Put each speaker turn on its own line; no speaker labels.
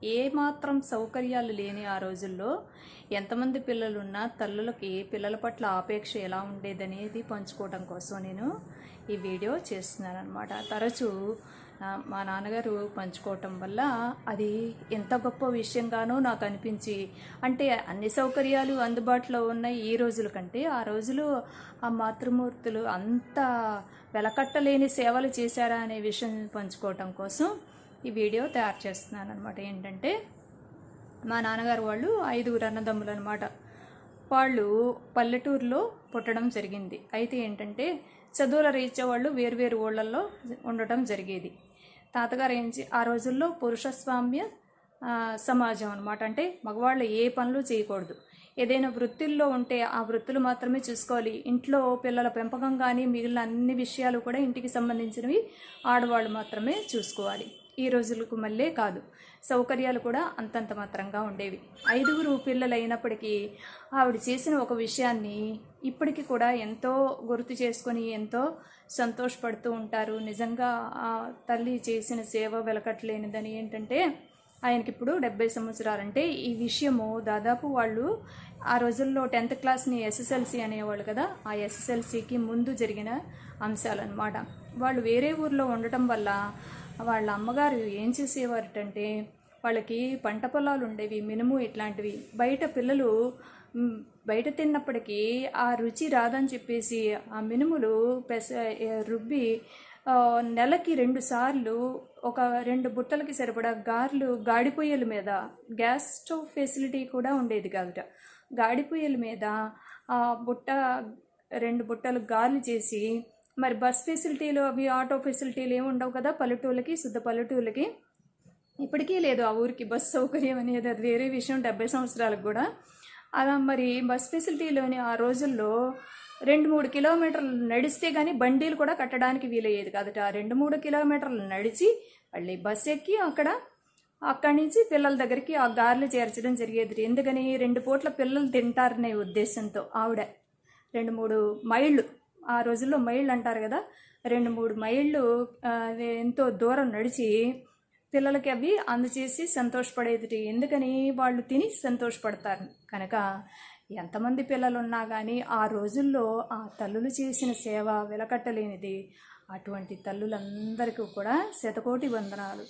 ఏమాత్రం సౌకర్యాలు లేని ఆ రోజుల్లో ఎంతమంది పిల్లలున్నా తల్లులకి పిల్లల పట్ల ఆపేక్ష ఎలా ఉండేదనేది పంచుకోవడం కోసం నేను ఈ వీడియో చేస్తున్నాను అనమాట. తరచూ మా నాన్నగారు పంచుకోవటం వల్ల అది ఎంత గొప్ప విషయంగానో నాకు అనిపించి, అంటే అన్ని సౌకర్యాలు అందుబాటులో ఉన్నాయి ఈ రోజుల కంటే, ఆ రోజులు ఆ మాతృమూర్తులు అంత వెలకట్టలేని సేవలు చేశారా అనే విషయం పంచుకోవటం కోసం ఈ వీడియో తయారు చేస్తున్నాను అనమాట. ఏంటంటే మా నాన్నగారు వాళ్ళు 5 అన్నదమ్ములు అనమాట. వాళ్ళు పల్లెటూరులో పుట్టడం జరిగింది. అయితే ఏంటంటే చదువుల రీత్యా వాళ్ళు వేరువేరు ఊళ్ళల్లో ఉండటం జరిగేది. తాతగారు ఆ రోజుల్లో పురుషస్వామ్య సమాజం అనమాట. అంటే మగవాళ్ళు ఏ పనులు చేయకూడదు, ఏదైనా వృత్తుల్లో ఉంటే ఆ వృత్తులు మాత్రమే చూసుకోవాలి. ఇంట్లో పిల్లల పెంపకం కానీ మిగిలిన అన్ని విషయాలు కూడా ఇంటికి సంబంధించినవి ఆడవాళ్ళు మాత్రమే చూసుకోవాలి. ఈ రోజులకు మళ్ళీ కాదు, సౌకర్యాలు కూడా అంతంత మాత్రంగా ఉండేవి. 5 పిల్లలు అయినప్పటికీ ఆవిడ చేసిన ఒక విషయాన్ని ఇప్పటికీ కూడా ఎంతో గుర్తు చేసుకొని ఎంతో సంతోషపడుతూ ఉంటారు. నిజంగా ఆ తల్లి చేసిన సేవ వెలకట్లేనిదని. ఏంటంటే ఆయనకి ఇప్పుడు 70 సంవత్సరాలంటే ఈ విషయము దాదాపు వాళ్ళు ఆ రోజుల్లో 10th క్లాస్ని SSLC అనేవాళ్ళు కదా, ఆ SSLCకి ముందు జరిగిన అంశాలన్నమాట. వాళ్ళు వేరే ఊర్లో ఉండటం వల్ల వాళ్ళ అమ్మగారు ఏం చేసేవారటంటే, వాళ్ళకి పంట పొలాలు ఉండేవి, మినుము ఇట్లాంటివి. బయట పిల్లలు బయట తిన్నప్పటికీ ఆ రుచి రాదని చెప్పేసి ఆ మినుములు రుబ్బి నెలకి 2 సార్లు ఒక 2 బుట్టలకి సరిపడా గారెలు గాడిపొయ్యల మీద, గ్యాస్ స్టవ్ ఫెసిలిటీ కూడా ఉండేది కాదుట, గాడిపొయ్యల మీద ఆ 2 బుట్టలు గారెలు చేసి, మరి బస్ ఫెసిలిటీలు అవి ఆటో ఫెసిలిటీలు ఏమి ఉండవు కదా పల్లెటూళ్ళకి, శుద్ధ పల్లెటూళ్ళకి. ఇప్పటికీ లేదు ఆ ఊరికి బస్ సౌకర్యం అనేది, అది వేరే విషయం. 70 సంవత్సరాలకు కూడా అలా మరి బస్ ఫెసిలిటీలోని ఆ రోజుల్లో 2-3 కిలోమీటర్లు నడిస్తే కానీ బండీలు కూడా కట్టడానికి వీలయ్యేది కాదట. 2-3 కిలోమీటర్లు నడిచి మళ్ళీ బస్ ఎక్కి అక్కడి నుంచి పిల్లల దగ్గరికి ఆ గారెలు చేర్చడం జరిగేది. ఎందుకని 2 పూట్ల పిల్లలు తింటారనే ఉద్దేశంతో ఆవిడ 2-3 మైళ్ళు, ఆ రోజుల్లో మైళ్ళు అంటారు కదా, 2-3 మైళ్ళు ఎంతో దూరం నడిచి పిల్లలకి అవి అందచేసి సంతోషపడేది. ఎందుకని వాళ్ళు తిని సంతోషపడతారు కనుక. ఎంతమంది పిల్లలు ఉన్నా కానీ ఆ రోజుల్లో ఆ తల్లులు చేసిన సేవ వెలకట్టలేనిది. అటువంటి తల్లులందరికీ కూడా శతకోటి వందనాలు.